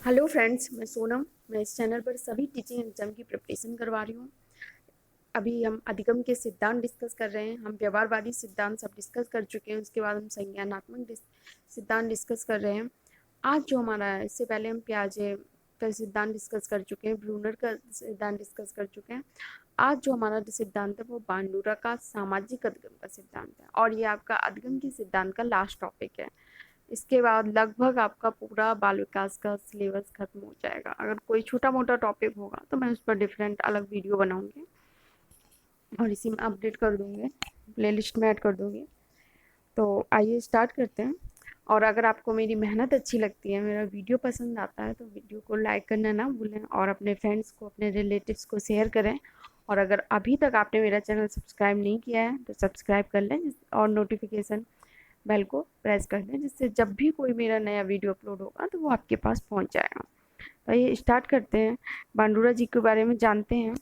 Hello friends, मैं सोनम। मैं इस चैनल पर सभी टीचिंग एग्जाम की प्रिपरेशन करवा रही हूँ। अभी हम अधिगम के सिद्धांत डिस्कस कर रहे हैं। हम व्यवहारवादी सिद्धांत सब डिस्कस कर चुके हैं। उसके बाद हम संज्ञानात्मक सिद्धांत डिस्कस कर रहे हैं। आज जो हमारा है, इससे पहले हम पियाजे का सिद्धांत डिस्कस कर चुके हैं, ब्रूनर का सिद्धांत डिस्कस कर चुके हैं। आज जो हमारा सिद्धांत है वो बांडुरा का सामाजिक अधिगम का सिद्धांत है, और ये आपका अधिगम के सिद्धांत का लास्ट टॉपिक है। इसके बाद लगभग आपका पूरा बाल विकास का सिलेबस खत्म हो जाएगा। अगर कोई छोटा मोटा टॉपिक होगा तो मैं उस पर डिफरेंट अलग वीडियो बनाऊंगी और इसी में अपडेट कर दूंगी, प्लेलिस्ट में ऐड कर दूंगी। तो आइए स्टार्ट करते हैं। और अगर आपको मेरी मेहनत अच्छी लगती है, मेरा वीडियो पसंद आता है, तो वीडियो को लाइक करना ना भूलें और अपने फ्रेंड्स को, अपने रिलेटिव्स को शेयर करें। और अगर अभी तक आपने मेरा चैनल सब्सक्राइब नहीं किया है तो सब्सक्राइब कर लें और नोटिफिकेशन बेल को प्रेस कर दें, जिससे जब भी कोई मेरा नया वीडियो अपलोड होगा तो वो आपके पास पहुंच जाएगा। तो ये स्टार्ट करते हैं। बांडुरा जी के बारे में जानते हैं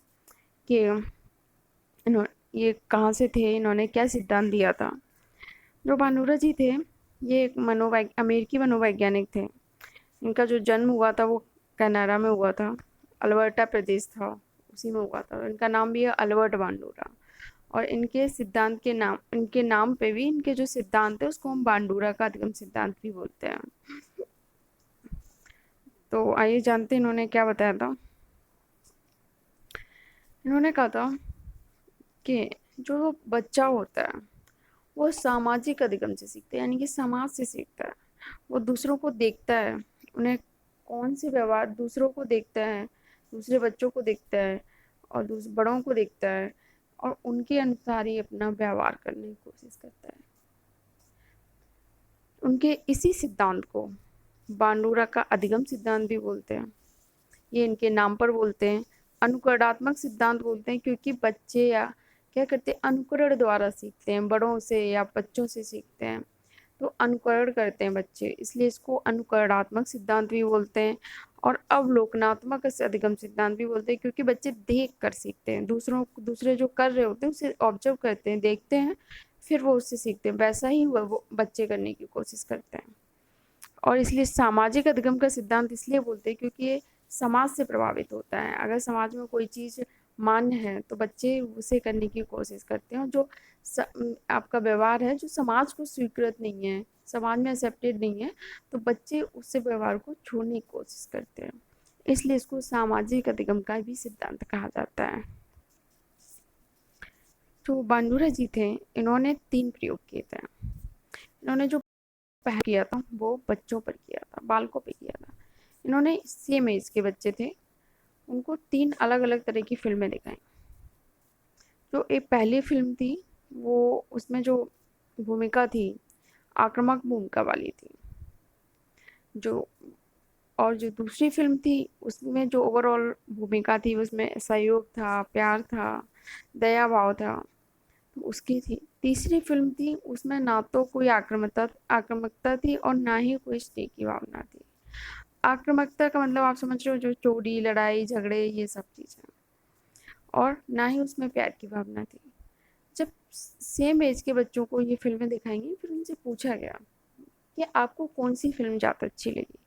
कि ये कहाँ से थे, इन्होंने क्या सिद्धांत दिया था। जो बांडुरा जी थे, ये एक अमेरिकी मनोवैज्ञानिक थे। इनका जो जन्म हुआ था वो कनाडा में हुआ था। अल्बर्टा प्रदेश था, उसी में हुआ था। इनका नाम भी है अल्बर्ट बांडुरा। और इनके नाम पे भी इनके जो सिद्धांत है उसको हम बांडुरा का अधिगम सिद्धांत भी बोलते हैं। तो आइए जानते हैं इन्होंने क्या बताया था। इन्होंने कहा था कि जो बच्चा होता है वो सामाजिक अधिगम से सीखता है, यानी कि समाज से सीखता है। वो दूसरों को देखता है, उन्हें कौन से व्यवहार दूसरों को देखता है, दूसरे बच्चों को देखता है और बड़ों को देखता है, और उनके अनुसार ही अपना व्यवहार करने की कोशिश करता है। उनके इसी सिद्धांत को बांडुरा का अधिगम सिद्धांत भी बोलते हैं। ये इनके नाम पर बोलते हैं। अनुकरणात्मक सिद्धांत बोलते हैं, क्योंकि बच्चे या क्या करते हैं, अनुकरण द्वारा सीखते हैं, बड़ों से या बच्चों से सीखते हैं। तो अनुकरण करते हैं बच्चे, इसलिए इसको अनुकरणात्मक सिद्धांत भी बोलते हैं। और अवलोकनात्मक अधिगम सिद्धांत भी बोलते हैं, क्योंकि बच्चे देख कर सीखते हैं। दूसरे जो कर रहे होते हैं उसे ऑब्जर्व करते हैं, देखते हैं, फिर वो उससे सीखते हैं। वैसा ही वो बच्चे करने की कोशिश करते हैं। और इसलिए सामाजिक अधिगम का सिद्धांत इसलिए बोलते हैं क्योंकि ये समाज से प्रभावित होता है। अगर समाज में कोई चीज़ मान्य है तो बच्चे उसे करने की कोशिश करते हैं। और जो स, आपका व्यवहार है जो समाज को स्वीकृत नहीं है, समाज में एक्सेप्टेड नहीं है, तो बच्चे उससे व्यवहार को छोड़ने की कोशिश करते हैं। इसलिए इसको सामाजिक अधिगम का भी सिद्धांत कहा जाता है। तो बांडुरा जी थे, इन्होंने 3 प्रयोग किए थे। इन्होंने जो पहला किया था वो बच्चों पर किया था, बालकों पर किया था। इन्होंने सेम एज के बच्चे थे, उनको 3 अलग अलग तरह की फिल्में दिखाई। जो एक पहली फिल्म थी, वो उसमें जो भूमिका थी आक्रामक भूमिका वाली थी। जो और जो दूसरी फिल्म थी उसमें जो ओवरऑल भूमिका थी उसमें सहयोग था, प्यार था, दया भाव था, तो उसकी थी। तीसरी फिल्म थी, उसमें ना तो कोई आक्रामकता थी और ना ही कोई स्नेह की भावना थी। आक्रामकता का मतलब आप समझ रहे हो, जो चोरी लड़ाई झगड़े ये सब चीजें, और ना ही उसमें प्यार की भावना थी। जब सेम एज के बच्चों को ये फिल्में दिखाएंगी, फिर उनसे पूछा गया कि आपको कौन सी फिल्म ज़्यादा अच्छी लगी।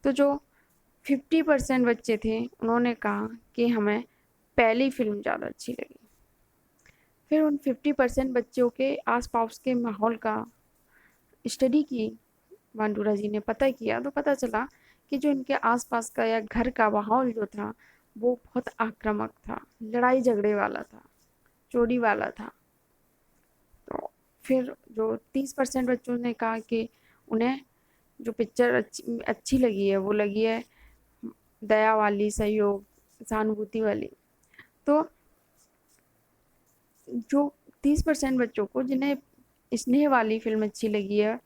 तो जो 50% बच्चे थे उन्होंने कहा कि हमें पहली फिल्म ज़्यादा अच्छी लगी। फिर उन 50% बच्चों के आसपास के माहौल का स्टडी की बांडुरा जी ने, पता किया तो पता चला कि जो इनके आसपास का या घर का माहौल जो था वो बहुत आक्रामक था, लड़ाई झगड़े वाला था, चोरी वाला था। तो फिर जो 30% बच्चों ने कहा कि उन्हें जो पिक्चर अच्छी लगी है वो लगी है दया वाली, सहयोग, सहानुभूति वाली। तो जो 30% बच्चों को जिन्हें स्नेह वाली फिल्म अच्छी लगी है,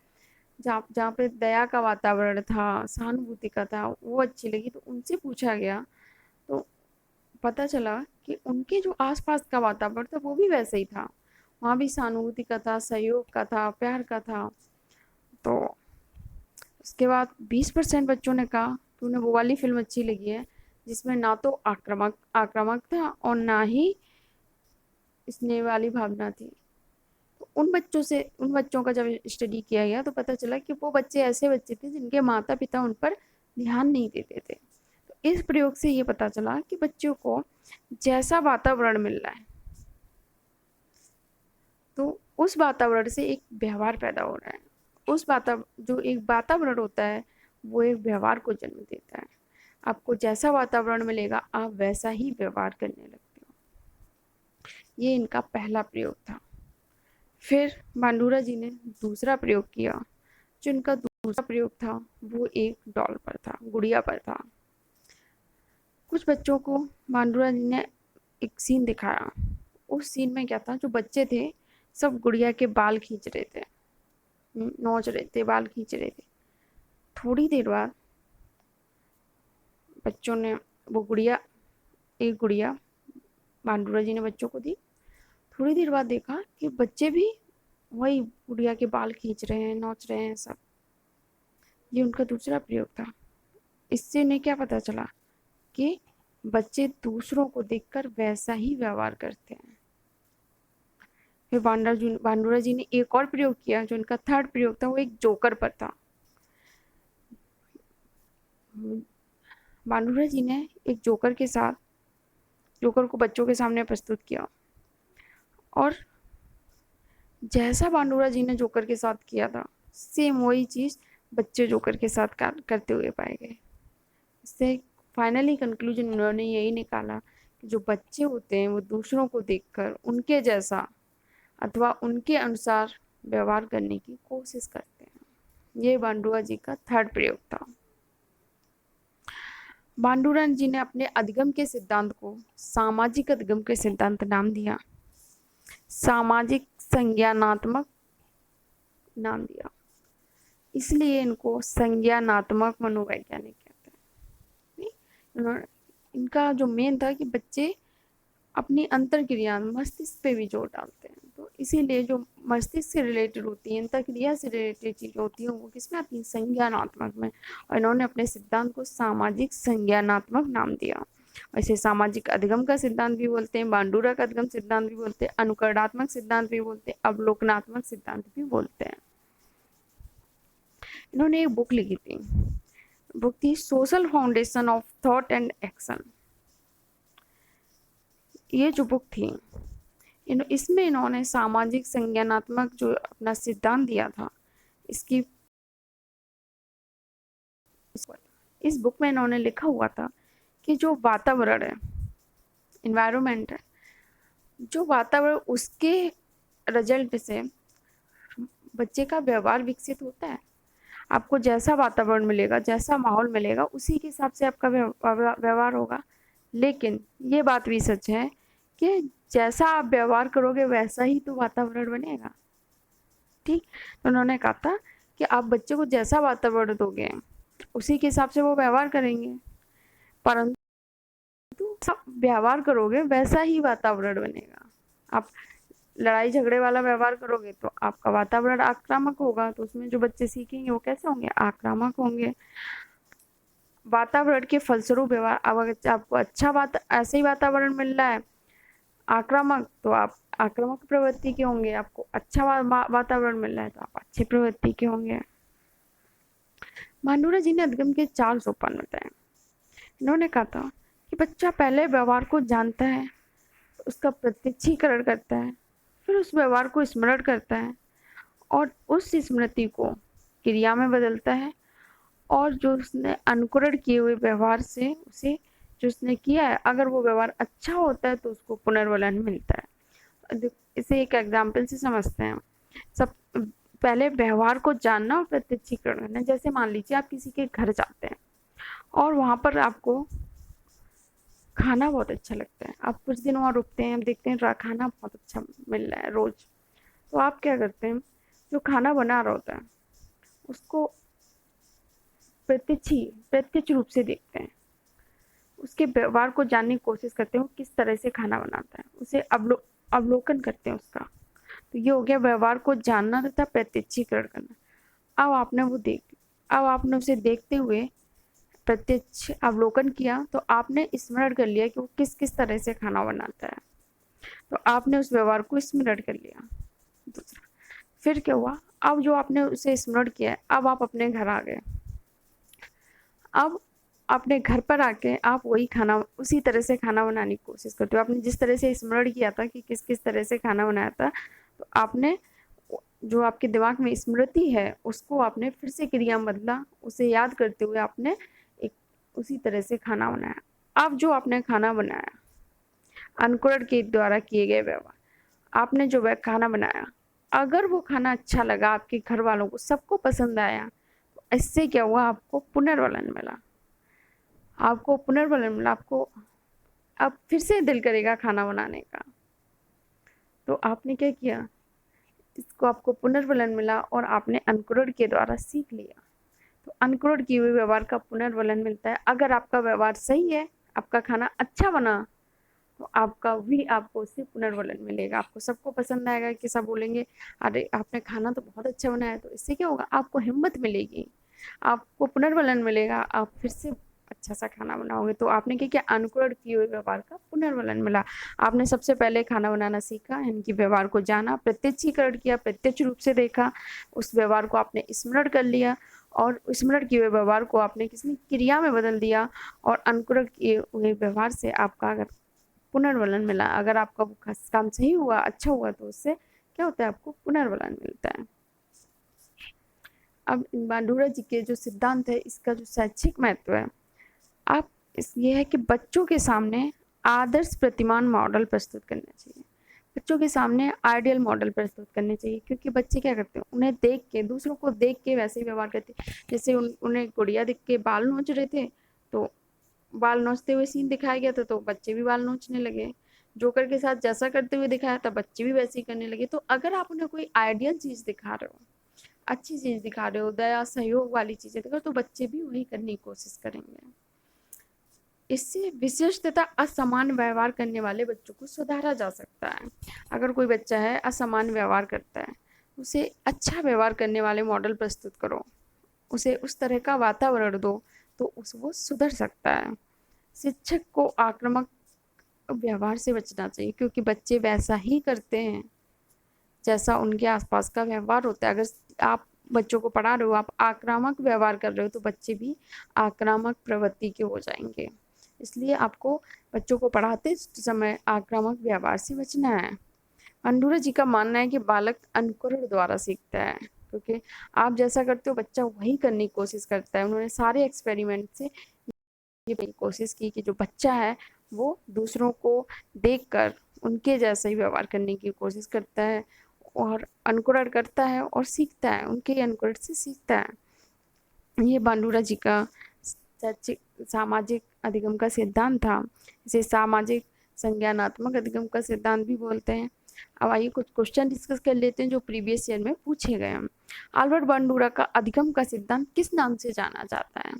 जहाँ जहाँ पे दया का वातावरण था, सहानुभूति का था, वो अच्छी लगी, तो उनसे पूछा गया तो पता चला कि उनके जो आसपास का वातावरण था वो भी वैसे ही था। वहाँ भी सहानुभूति का था, सहयोग का था, प्यार का था। तो उसके बाद 20% बच्चों ने कहा कि उन्हें वो वाली फिल्म अच्छी लगी है जिसमें ना तो आक्रामक आक्रामक था और ना ही स्नेह वाली भावना थी। तो उन बच्चों का जब स्टडी किया गया तो पता चला कि वो बच्चे ऐसे बच्चे थे जिनके माता पिता उन पर ध्यान नहीं देते थे। तो इस प्रयोग से ये पता चला कि बच्चों को जैसा वातावरण मिल रहा है तो उस वातावरण से एक व्यवहार पैदा हो रहा है। उस जो एक वातावरण होता है वो एक व्यवहार को जन्म देता है। आपको जैसा वातावरण मिलेगा आप वैसा ही व्यवहार करने लगते हो। ये इनका पहला प्रयोग था। फिर बांडूरा जी ने दूसरा प्रयोग किया। जो इनका दूसरा प्रयोग था वो एक डॉल पर था, गुड़िया पर था। कुछ बच्चों को बांडूरा जी ने एक सीन दिखाया। उस सीन में क्या था, जो बच्चे थे सब गुड़िया के बाल खींच रहे थे, नोच रहे थे, बाल खींच रहे थे। थोड़ी देर बाद बच्चों ने वो गुड़िया, एक गुड़िया बांडूरा जी ने बच्चों को दी। थोड़ी देर बाद देखा कि बच्चे भी वही गुड़िया के बाल खींच रहे हैं, नोच रहे हैं सब। ये उनका दूसरा प्रयोग था। इससे इन्हें क्या पता चला कि बच्चे दूसरों को देखकर वैसा ही व्यवहार करते हैं। फिर बांडूरा जी ने एक और प्रयोग किया। जो इनका थर्ड प्रयोग था वो एक जोकर पर था। बांडूरा जी ने एक जोकर को बच्चों के सामने प्रस्तुत किया और जैसा बांडूरा जी ने जोकर के साथ किया था सेम वही चीज बच्चे जोकर के साथ करते हुए पाए गए। इससे फाइनली कंक्लूजन उन्होंने यही निकाला कि जो बच्चे होते हैं वो दूसरों को देखकर उनके जैसा अथवा उनके अनुसार व्यवहार करने की कोशिश करते हैं। ये बांडुरा जी का थर्ड प्रयोग था। बांडुरा जी ने अपने अधिगम के सिद्धांत को सामाजिक अधिगम के सिद्धांत नाम दिया, सामाजिक संज्ञानात्मक नाम दिया। इसलिए इनको संज्ञानात्मक मनोवैज्ञानिक कहते हैं। इनका जो मेन था कि बच्चे अपनी अंतर क्रिया मस्तिष्क पे भी जोर डालते हैं, तो इसीलिए जो मस्तिष्क से रिलेटेड होती है, अंतर क्रिया से रिलेटेड चीजें होती हैं वो किसमें आती हैं, संज्ञानात्मक में। और इन्होंने अपने सिद्धांत को सामाजिक संज्ञानात्मक नाम दिया। वैसे सामाजिक अधिगम का सिद्धांत भी बोलते हैं, बांडुरा का अधिगम सिद्धांत भी बोलते हैं, अनुकरणात्मक सिद्धांत भी बोलते हैं, अवलोकनात्मक सिद्धांत भी बोलते हैं। इन्होंने एक बुक लिखी थी, बुक थी social foundation of thought and action. ये जो बुक थी इसमें इन्होंने सामाजिक संज्ञानात्मक जो अपना सिद्धांत दिया था इसकी इस बुक में इन्होंने लिखा हुआ था कि जो वातावरण है, इन्वायरमेंट है, जो वातावरण उसके रिजल्ट से बच्चे का व्यवहार विकसित होता है। आपको जैसा वातावरण मिलेगा, जैसा माहौल मिलेगा, उसी के हिसाब से आपका व्यवहार होगा। लेकिन ये बात भी सच है कि जैसा आप व्यवहार करोगे वैसा ही तो वातावरण बनेगा। ठीक, तो उन्होंने कहा था कि आप बच्चे को जैसा वातावरण दोगे उसी के हिसाब से वो व्यवहार करेंगे, परंतु आप व्यवहार करोगे वैसा ही वातावरण बनेगा। आप लड़ाई झगड़े वाला व्यवहार करोगे तो आपका वातावरण आक्रामक होगा, तो उसमें जो बच्चे सीखेंगे वो कैसे होंगे, आक्रामक होंगे। वातावरण के फलस्वरूप व्यवहार, अगर आपको अच्छा ऐसे ही वातावरण मिल रहा है आक्रामक, तो आप आक्रामक प्रवृत्ति के होंगे। आपको अच्छा वातावरण मिल रहा है तो आप अच्छी प्रवृत्ति के होंगे। बांडुरा जी ने अधिगम के 4 सोपान बताए। इन्होंने कहा था कि बच्चा पहले व्यवहार को जानता है, उसका प्रत्यक्षीकरण करता है, फिर उस व्यवहार को स्मरण करता है और उस स्मृति को क्रिया में बदलता है, और जो उसने अनुकरण किए हुए व्यवहार से उसे जो उसने किया है अगर वो व्यवहार अच्छा होता है तो उसको पुनर्वलन मिलता है। इसे एक एग्जाम्पल से समझते हैं। सब पहले व्यवहार को जानना और प्रत्यक्षीकरण करना। जैसे मान लीजिए आप किसी के घर जाते हैं और वहां पर आपको खाना बहुत अच्छा लगता है, आप कुछ दिन वहाँ रुकते हैं, देखते हैं खाना बहुत अच्छा मिल रहा है रोज, तो आप क्या करते हैं, जो खाना बना रहा होता है उसको प्रत्यक्ष रूप से देखते हैं, उसके व्यवहार को जानने की कोशिश करते हैं, किस तरह से खाना बनाता है, उसे अवलोकन करते हैं उसका। तो ये हो गया व्यवहार को जानना तथा प्रत्यक्षीकरण करना। अब आपने उसे देखते हुए प्रत्यक्ष अवलोकन किया तो आपने स्मरण कर लिया कि वो किस किस तरह से खाना बनाता है, तो आपने उस व्यवहार को स्मरण कर लिया। दूसरा, फिर क्या हुआ, अब जो आपने उसे स्मरण किया है अब आप अपने घर आ गए। अब अपने घर पर आके आप वही खाना उसी तरह से खाना बनाने की कोशिश करते हो। आपने जिस तरह से स्मरण किया था कि किस किस तरह से खाना बनाया था, तो आपने जो आपके दिमाग में स्मृति है उसको आपने फिर से क्रिया में बदला, उसे याद करते हुए आपने एक उसी तरह से खाना बनाया। अब जो आपने खाना बनाया अनुकरण के द्वारा किए गए व्यवहार, आपने जो वह खाना बनाया, अगर वो खाना अच्छा लगा, आपके घर वालों को सबको पसंद आया, तो इससे क्या हुआ, आपको पुनर्बलन मिला। आपको पुनर्बलन मिला, आपको अब फिर से दिल करेगा खाना बनाने का। तो आपने क्या किया, इसको आपको पुनर्बलन मिला और आपने अनुकरण के द्वारा सीख लिया। तो अनुकरण किए हुए व्यवहार का पुनर्बलन मिलता है। अगर आपका व्यवहार सही है, आपका खाना अच्छा बना, तो आपका भी आपको उससे पुनर्बलन मिलेगा। आपको सबको पसंद आएगा कि सब बोलेंगे अरे आपने खाना तो बहुत अच्छा बनाया। तो इससे क्या होगा, आपको हिम्मत मिलेगी, आपको पुनर्बलन मिलेगा, आप फिर से अच्छा सा खाना बनाओगे। तो आपने क्या किया, अनुकरण किए हुए व्यवहार का पुनर्बलन मिला। आपने सबसे पहले खाना बनाना सीखा, इनकी व्यवहार को जाना, प्रत्यक्षीकरण किया, प्रत्यक्ष रूप से देखा, उस व्यवहार को आपने स्मरण कर लिया और स्मरण किए हुए व्यवहार को आपने किसी क्रिया में बदल दिया। और अनुकरण किए हुए व्यवहार से आपका अगर पुनर्बलन मिला, अगर आपका वो काम सही हुआ, अच्छा हुआ, तो उससे क्या होता है, आपको पुनर्बलन मिलता है। अब बांडुरा जी के जो सिद्धांत है, इसका जो शैक्षिक महत्व है, आप ये है कि बच्चों के सामने आदर्श प्रतिमान मॉडल प्रस्तुत करना चाहिए। बच्चों के सामने आइडियल मॉडल प्रस्तुत करने चाहिए, क्योंकि बच्चे क्या करते हैं, उन्हें देख के, दूसरों को देख के वैसे ही व्यवहार करते हैं। जैसे उन्हें गुड़िया दिख के बाल नोच रहे थे, तो बाल नोचते हुए सीन दिखाया गया था, तो बच्चे भी बाल नोचने लगे। जोकर के साथ जैसा करते हुए दिखाया था, बच्चे भी वैसे ही करने लगे। तो अगर आप उन्हें कोई आइडियल चीज दिखा रहे हो, अच्छी चीज दिखा रहे हो, दया सहयोग वाली चीजें दिखा रहे हो, तो बच्चे भी वही करने की कोशिश करेंगे। इससे विशिष्ट तथा असमान व्यवहार करने वाले बच्चों को सुधारा जा सकता है। अगर कोई बच्चा है असमान व्यवहार करता है, उसे अच्छा व्यवहार करने वाले मॉडल प्रस्तुत करो, उसे उस तरह का वातावरण दो, तो वो सुधर सकता है। शिक्षक को आक्रामक व्यवहार से बचना चाहिए, क्योंकि बच्चे वैसा ही करते हैं जैसा उनके आसपास का व्यवहार होता है। अगर आप बच्चों को पढ़ा रहे हो, आप आक्रामक व्यवहार कर रहे हो, तो बच्चे भी आक्रामक प्रवृत्ति के हो जाएंगे। इसलिए आपको बच्चों को पढ़ाते समय आक्रामक व्यवहार से बचना है। अंडूरा जी का मानना है कि बालक अनुकरण द्वारा सीखता है, क्योंकि आप जैसा करते हो बच्चा वही करने की कोशिश करता है। उन्होंने सारे एक्सपेरिमेंट से ये कोशिश की कि जो बच्चा है वो दूसरों को देखकर उनके जैसा ही व्यवहार करने की कोशिश करता है और अनुकरण करता है और सीखता है, उनके अनुकरण से सीखता है। ये बांडुरा जी का सामाजिक अधिगम का सिद्धांत था। इसे सामाजिक संज्ञानात्मक अधिगम का सिद्धांत भी बोलते हैं। अब आइए कुछ क्वेश्चन डिस्कस कर लेते हैं जो प्रीवियस ईयर में पूछे गए हैं। अल्बर्ट बांडुरा का अधिगम का सिद्धांत किस नाम से जाना जाता है?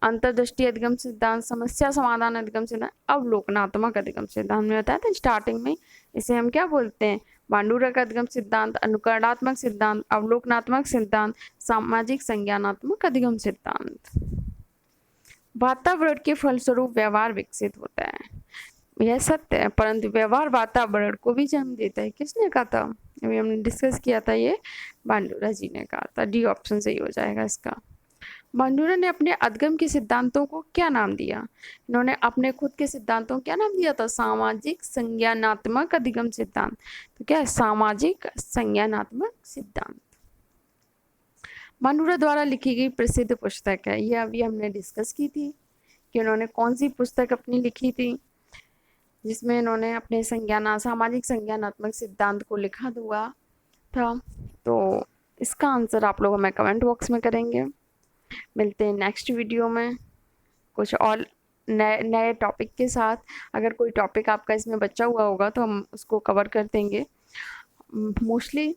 अंतर्दृष्टि अधिगम सिद्धांत, समस्या समाधान अधिगम सिद्धांत, अवलोकनात्मक अधिगम सिद्धांत। में बताया था स्टार्टिंग में, इसे हम क्या बोलते हैं, बांडुरा का अधिगम सिद्धांत, अनुकरणात्मक सिद्धांत, अवलोकनात्मक सिद्धांत, सामाजिक संज्ञानात्मक अधिगम सिद्धांत। वातावरण के फलस्वरूप व्यवहार विकसित होता है, यह सत्य है, परंतु व्यवहार वातावरण को भी जन्म देता है। किसने कहा था, अभी हमने डिस्कस किया था, ये बांडुरा जी ने कहा था। डी ऑप्शन सही हो जाएगा इसका। बांडुरा ने अपने अधिगम के सिद्धांतों को क्या नाम दिया? इन्होंने अपने खुद के सिद्धांतों को क्या नाम दिया था? सामाजिक संज्ञानात्मक अधिगम सिद्धांत। तो क्या है, सामाजिक संज्ञानात्मक सिद्धांत। बांडुरा द्वारा लिखी गई प्रसिद्ध पुस्तक है, ये अभी हमने डिस्कस की थी कि उन्होंने कौन सी पुस्तक अपनी लिखी थी जिसमें इन्होंने अपने सामाजिक संज्ञानात्मक सिद्धांत को लिखा हुआ था। तो इसका आंसर आप लोग हमें कमेंट बॉक्स में करेंगे। मिलते हैं नेक्स्ट वीडियो में कुछ और नए नए टॉपिक के साथ। अगर कोई टॉपिक आपका इसमें बचा हुआ होगा तो हम उसको कवर कर देंगे। मोस्टली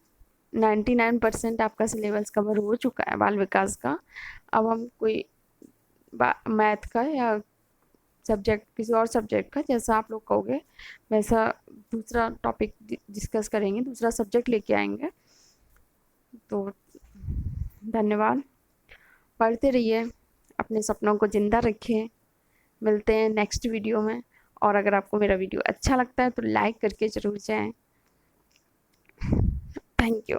99% आपका सिलेबस कवर हो चुका है बाल विकास का। अब हम कोई मैथ का या सब्जेक्ट, किसी और सब्जेक्ट का, जैसा आप लोग कहोगे वैसा दूसरा टॉपिक डिस्कस करेंगे, दूसरा सब्जेक्ट लेके आएंगे। तो धन्यवाद, पढ़ते रहिए, अपने सपनों को ज़िंदा रखिए। मिलते हैं नेक्स्ट वीडियो में। और अगर आपको मेरा वीडियो अच्छा लगता है तो लाइक करके ज़रूर जाएं। Thank you.